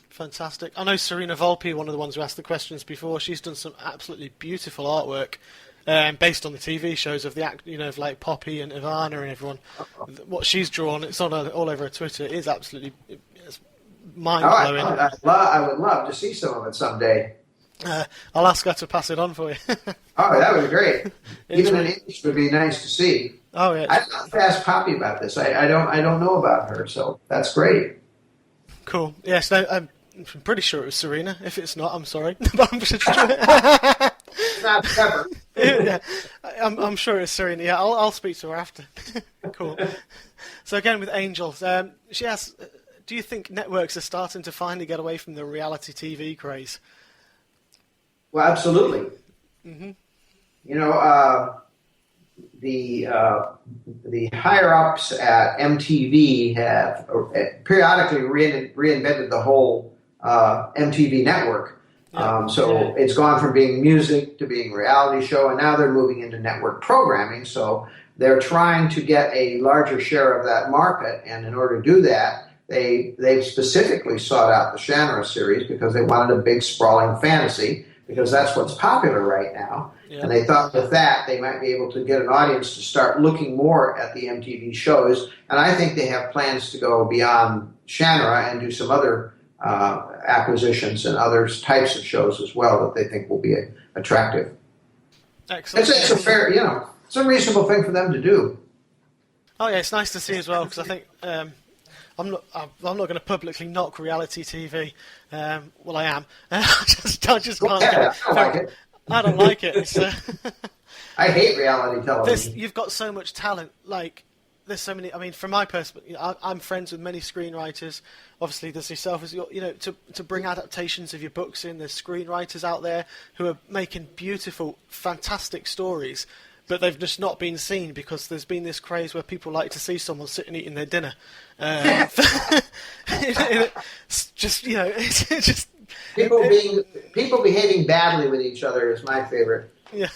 Fantastic. I know Serena Volpe, one of the ones who asked the questions before, she's done some absolutely beautiful artwork based on the TV shows of of like Poppy and Ivana and everyone. What she's drawn, it's on all over her Twitter. It is absolutely mind-blowing. I would love to see some of it someday. I'll ask her to pass it on for you. That would be great. Even in English would be nice to see. Oh yeah. I'd have to ask Poppy about this. I don't know about her, so that's great. Cool. Yes. No. I'm pretty sure it was Serena. If it's not, I'm sorry. It's not clever. Yeah, I'm sure it's Serena. Yeah, I'll speak to her after. Cool. So again, with Angels, she asks, do you think networks are starting to finally get away from the reality TV craze? Well, absolutely. Mm-hmm. The higher ups at MTV have periodically reinvented the whole MTV network. It's gone from being music to being reality show, and now they're moving into network programming. So they're trying to get a larger share of that market, and in order to do that, they specifically sought out the Shannara series because they wanted a big sprawling fantasy, because that's what's popular right now. Yeah. And they thought with that they might be able to get an audience to start looking more at the MTV shows. And I think they have plans to go beyond Shannara and do some other acquisitions and other types of shows as well that they think will be attractive. Excellent. It's a fair, it's a reasonable thing for them to do. Oh yeah, it's nice to see as well, because I think I'm not going to publicly knock reality TV. Well, I am. I just can't. Yeah, I don't like it. I don't like it. It's, I hate reality television. You've got so much talent. Like, there's so many. I mean, from my perspective, I'm friends with many screenwriters. Obviously, there's yourself as to bring adaptations of your books in. There's screenwriters out there who are making beautiful, fantastic stories, but they've just not been seen because there's been this craze where people like to see someone sitting eating their dinner. It's just people behaving badly with each other is my favorite. Yeah.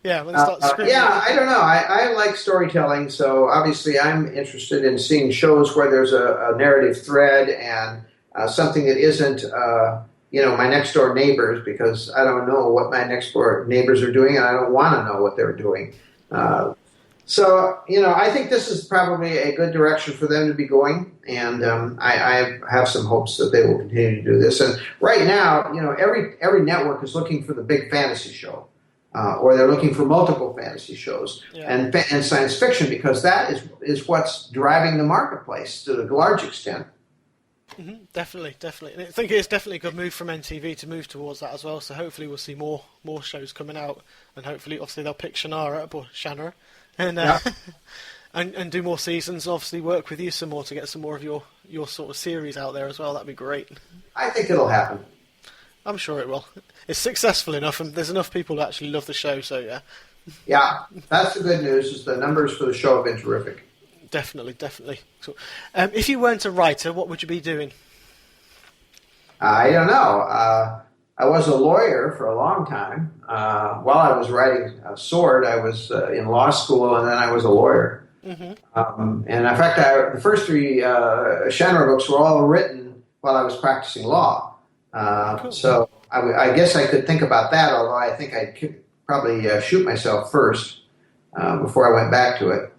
Yeah, when they start screaming. I don't know. I like storytelling, so obviously I'm interested in seeing shows where there's a narrative thread and something that isn't, my next door neighbors, because I don't know what my next door neighbors are doing, and I don't want to know what they're doing. So, I think this is probably a good direction for them to be going, and I have some hopes that they will continue to do this. And right now, every network is looking for the big fantasy show, or they're looking for multiple fantasy shows and science fiction, because that is what's driving the marketplace to a large extent. Mm-hmm. Definitely. And I think it's definitely a good move from NTV to move towards that as well. So hopefully we'll see more shows coming out, and hopefully, obviously, they'll pick Shannara up or Shannara, and and do more seasons. Obviously, work with you some more to get some more of your sort of series out there as well. That'd be great. I think it'll happen. I'm sure it will. It's successful enough, and there's enough people who actually love the show. So yeah. Yeah, that's the good news. Is the numbers for the show have been terrific. Definitely. So, if you weren't a writer, what would you be doing? I don't know. I was a lawyer for a long time. While I was writing Sword, I was in law school, and then I was a lawyer. Mm-hmm. And in fact, the first 3 Shannara books were all written while I was practicing law. Cool. So I guess I could think about that, although I think I'd probably shoot myself first before I went back to it.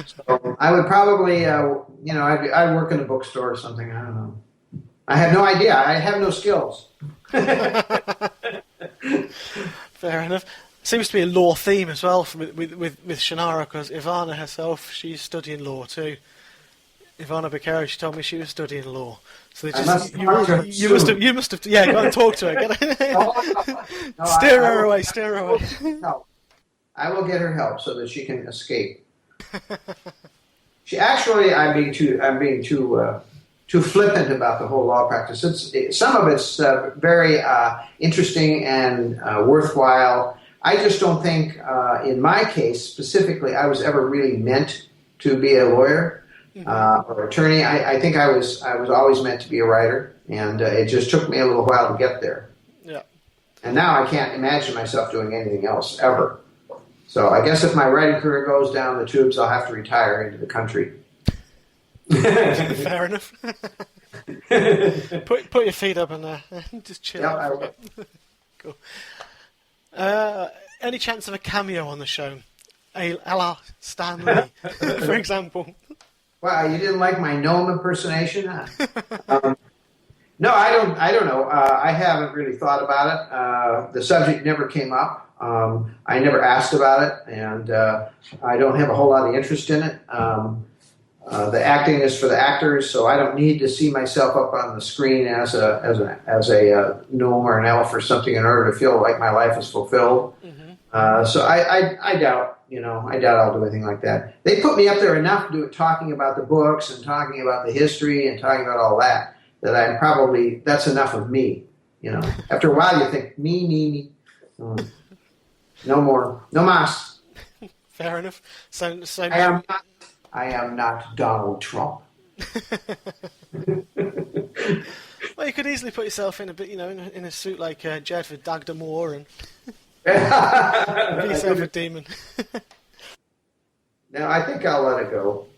So I would probably, I'd work in a bookstore or something. I don't know. I have no idea. I have no skills. Fair enough. Seems to be a law theme as well with Shannara, because Ivana herself, she's studying law too. Ivana Becerra, she told me she was studying law. So they just, you must have, go and talk to her. Steer her away. No, I will get her help so that she can escape. She actually, I'm being too flippant about the whole law practice. Some of it's very interesting and worthwhile. I just don't think, in my case specifically, I was ever really meant to be a lawyer or attorney. I think I was always meant to be a writer, and it just took me a little while to get there. Yeah. And now I can't imagine myself doing anything else ever. So I guess if my writing career goes down the tubes, I'll have to retire into the country. Fair enough. Put your feet up and just chill out for a bit. Cool. Any chance of a cameo on the show? A la Stan Lee, for example. Wow, you didn't like my gnome impersonation? No, I don't know. I haven't really thought about it. The subject never came up. I never asked about it, and I don't have a whole lot of interest in it. The acting is for the actors, so I don't need to see myself up on the screen as a gnome or an elf or something in order to feel like my life is fulfilled. Mm-hmm. So I doubt, I doubt I'll do anything like that. They put me up there enough talking about the books and talking about the history and talking about all that I'm probably, that's enough of me. After a while you think me. No more, no mas. Fair enough. So I am not Donald Trump. Well, you could easily put yourself in a bit, in a suit like Jedford Dagda Moore and be yourself a demon. No, I think I'll let it go.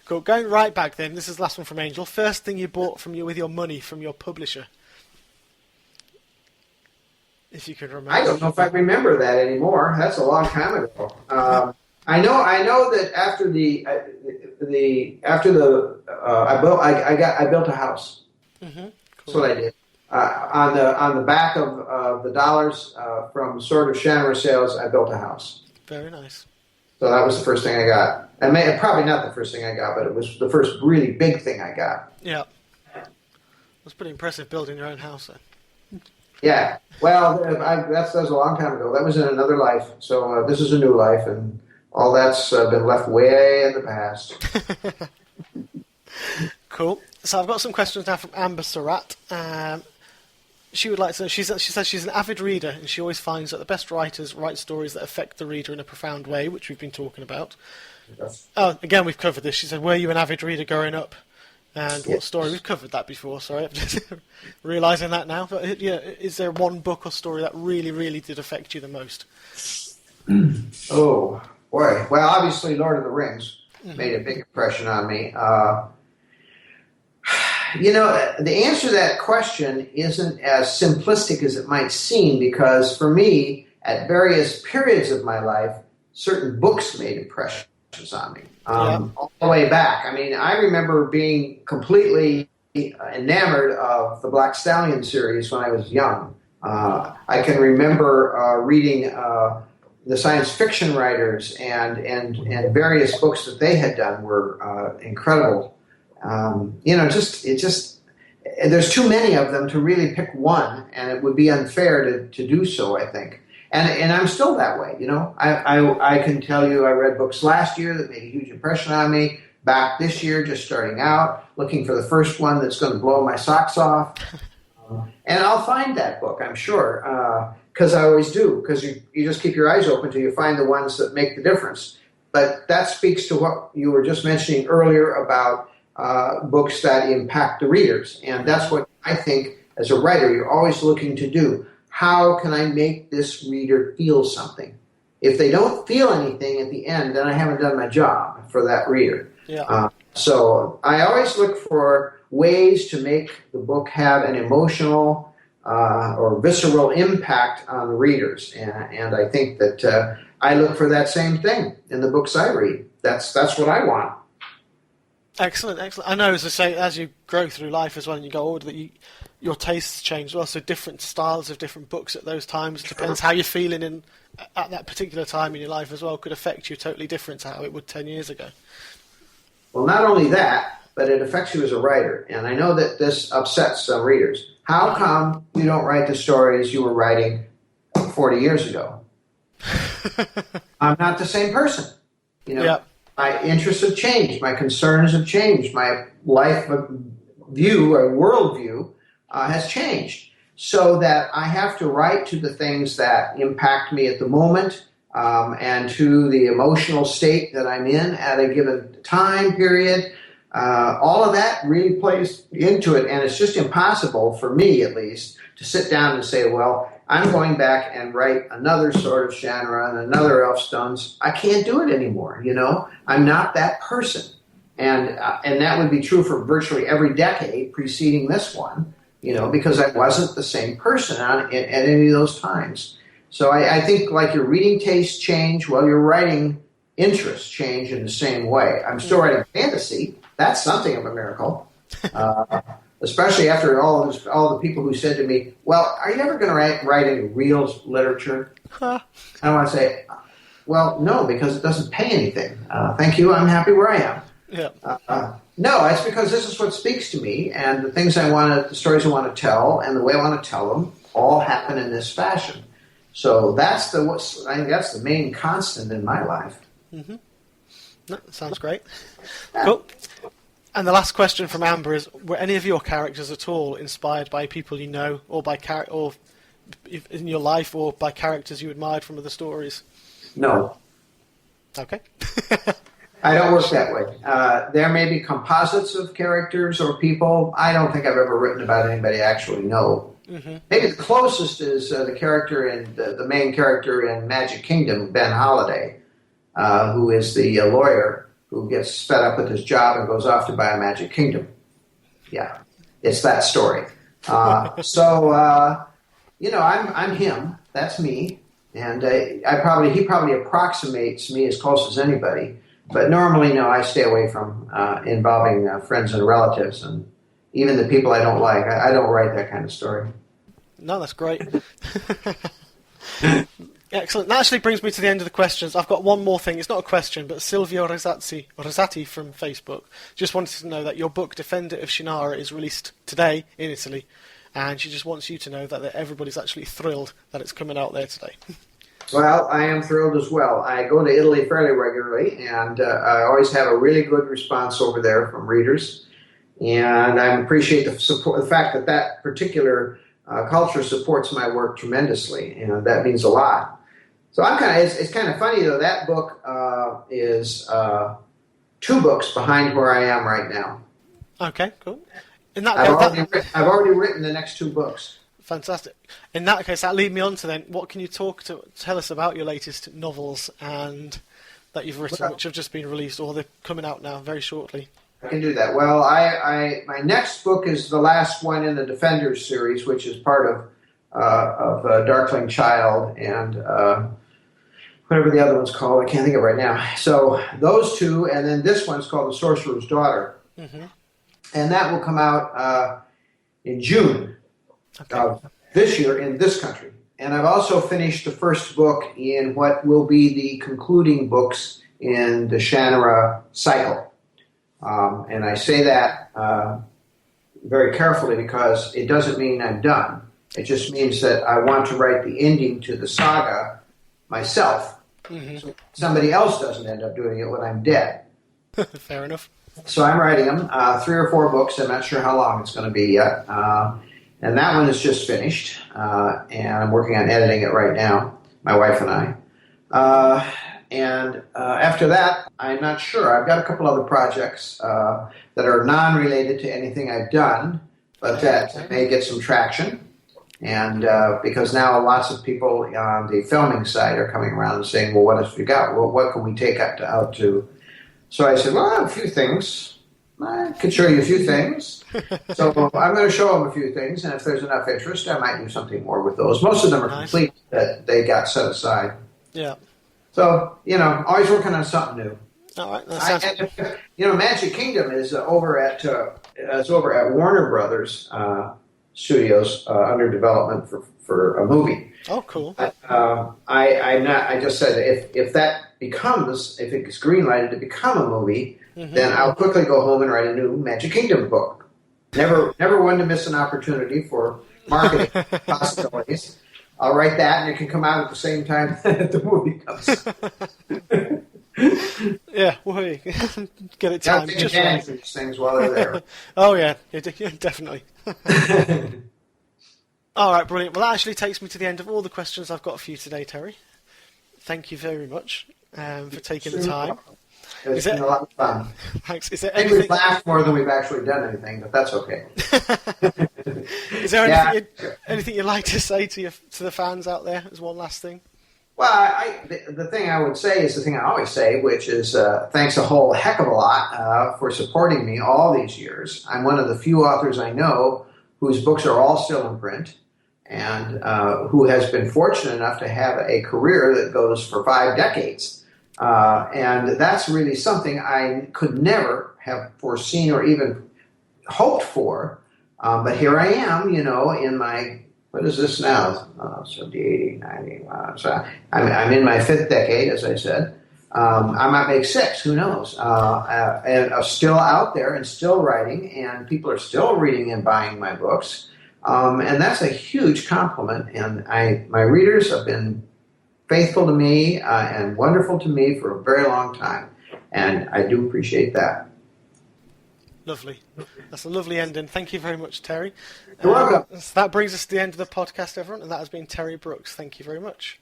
Cool. Going right back then, this is the last one from Angel. First thing you bought with your money from your publisher. If you could remember. I don't know if I remember that anymore. That's a long time ago. I know that after I built a house. Mm-hmm. Cool. That's what I did. On the back of the dollars from Sword of Shannara sales, I built a house. Very nice. So that was the first thing I got. Probably not the first thing I got, but it was the first really big thing I got. Yeah. It was pretty impressive building your own house then. Yeah. Well, that was a long time ago. That was in another life. So this is a new life, and all that's been left way in the past. Cool. So I've got some questions now from Amber Surratt. She would like to know, she says she's an avid reader, and she always finds that the best writers write stories that affect the reader in a profound way, which we've been talking about. Yes. Oh, again, we've covered this. She said, were you an avid reader growing up? And yes. What story? We've covered that before, sorry. I'm just realising that now. But yeah, is there one book or story that really, really did affect you the most? Oh, boy. Well, obviously Lord of the Rings made a big impression on me. The answer to that question isn't as simplistic as it might seem, because for me, at various periods of my life, certain books made impressions on me, all the way back. I mean, I remember being completely enamored of the Black Stallion series when I was young. I can remember reading the science fiction writers and various books that they had done were incredible. There's too many of them to really pick one, and it would be unfair to do so, I think. And I'm still that way, I can tell you I read books last year that made a huge impression on me. Back this year, just starting out, looking for the first one that's going to blow my socks off. And I'll find that book, I'm sure, because I always do, because you just keep your eyes open till you find the ones that make the difference. But that speaks to what you were just mentioning earlier about books that impact the readers. And that's what I think, as a writer, you're always looking to do. How can I make this reader feel something? If they don't feel anything at the end, then I haven't done my job for that reader. Yeah. So I always look for ways to make the book have an emotional or visceral impact on the readers. And I think that I look for that same thing in the books I read. That's what I want. Excellent. I know, as I say, as you grow through life as well and you go older, that your tastes change as well. So different styles of different books at those times. It depends how you're feeling at that particular time in your life as well, could affect you totally different to how it would 10 years ago. Well, not only that, but it affects you as a writer. And I know that this upsets some readers. How come you don't write the stories you were writing 40 years ago? I'm not the same person. My interests have changed. My concerns have changed. My life view or worldview has changed. So that I have to write to the things that impact me at the moment and to the emotional state that I'm in at a given time period. All of that really plays into it, and it's just impossible for me, at least, to sit down and say, well, I'm going back and write another sort of Shannara and another Elfstones. I can't do it anymore, I'm not that person. And that would be true for virtually every decade preceding this one, because I wasn't the same person at any of those times. So I think like your reading tastes change, well, your writing interests change in the same way. I'm still writing fantasy. That's something of a miracle. Especially after all the people who said to me, well, are you ever going to write any real literature? I want to say, well, no, because it doesn't pay anything. Thank you. I'm happy where I am. Yeah. No, it's because this is what speaks to me, and the stories I want to tell, and the way I want to tell them all happen in this fashion. So I think that's the main constant in my life. Mm-hmm. No, sounds great. Cool. And the last question from Amber is: were any of your characters at all inspired by people you know, or or in your life, or by characters you admired from other stories? No. Okay. I don't work that way. There may be composites of characters or people. I don't think I've ever written about anybody I actually know. Mm-hmm. Maybe the closest is the main character in Magic Kingdom, Ben Holliday, who is the lawyer who gets fed up with his job and goes off to buy a Magic Kingdom. Yeah, it's that story. I'm him. That's me, and he probably approximates me as close as anybody. But normally, no, I stay away from involving friends and relatives, and even the people I don't like. I don't write that kind of story. No, that's great. Excellent. That actually brings me to the end of the questions. I've got one more thing. It's not a question, but Silvia Rosati from Facebook just wanted to know that your book, Defender of Shannara, is released today in Italy, and she just wants you to know that everybody's actually thrilled that it's coming out there today. Well, I am thrilled as well. I go to Italy fairly regularly, and I always have a really good response over there from readers. And I appreciate the support, the fact that particular culture supports my work tremendously, and that means a lot. So it's kind of funny though. That book is 2 books behind where I am right now. Okay, cool. I've already written the next 2 books. Fantastic. In that case, that leads me on to then, what can you tell us about your latest novels and that you've written, which have just been released, or they're coming out now very shortly? I can do that. Well, my next book is the last one in the Defenders series, which is part of Darkling Child, and whatever the other one's called. I can't think of it right now. So those two, and then this one's called The Sorcerer's Daughter. Mm-hmm. And that will come out in June of this year in this country. And I've also finished the first book in what will be the concluding books in the Shannara cycle. And I say that very carefully because it doesn't mean I'm done. It just means that I want to write the ending to the saga myself. Mm-hmm. So somebody else doesn't end up doing it when I'm dead. Fair enough. So I'm writing them, 3 or 4 books. I'm not sure how long it's going to be yet. And that one is just finished. And I'm working on editing it right now, my wife and I. And after that, I'm not sure. I've got a couple other projects that are non-related to anything I've done, but that may get some traction. And because now lots of people on the filming side are coming around and saying, well, what have you got? Well, what can we take out to... So I said, well, I have a few things. I could show you a few things. So I'm going to show them a few things, and if there's enough interest, I might do something more with those. Most of them are complete that they got set aside. Yeah. So, always working on something new. All right. That sounds... Magic Kingdom is over at Warner Brothers Studios under development for a movie. Oh, cool. I just said if it gets greenlighted to become a movie, mm-hmm. then I'll quickly go home and write a new Magic Kingdom book. Never one to miss an opportunity for marketing possibilities. I'll write that, and it can come out at the same time that the movie comes. Yeah, well, get it timed. Just manage these things while they're there. Oh yeah, definitely. All right, brilliant. Well, that actually takes me to the end of all the questions I've got for you today, Terry. Thank you very much for taking the time. It's been a lot of fun. Thanks. Is there I think we've laughed more than we've actually done anything, but that's okay. Is there anything you'd like to say to the fans out there as one last thing? Well, the thing I would say is the thing I always say, which is thanks a whole heck of a lot for supporting me all these years. I'm one of the few authors I know whose books are all still in print, and who has been fortunate enough to have a career that goes for 5 decades. And that's really something I could never have foreseen or even hoped for. But here I am, in my, what is this now? 70, 80, 90. So I'm in my 5th decade, as I said. I might make 6, who knows? And I'm still out there and still writing, and people are still reading and buying my books. And that's a huge compliment. And my readers have been faithful to me and wonderful to me for a very long time. And I do appreciate that. Lovely. That's a lovely ending. Thank you very much, Terry. You're welcome. So that brings us to the end of the podcast, everyone, and that has been Terry Brooks. Thank you very much.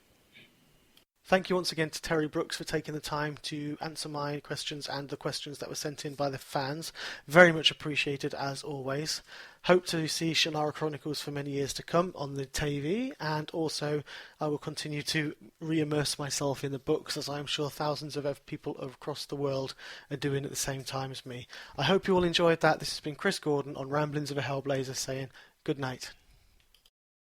Thank you once again to Terry Brooks for taking the time to answer my questions and the questions that were sent in by the fans. Very much appreciated, as always. Hope to see Shannara Chronicles for many years to come on the TV, and also I will continue to re-immerse myself in the books, as I'm sure thousands of people across the world are doing at the same time as me. I hope you all enjoyed that. This has been Chris Gordon on Ramblings of a Hellblazer saying good night.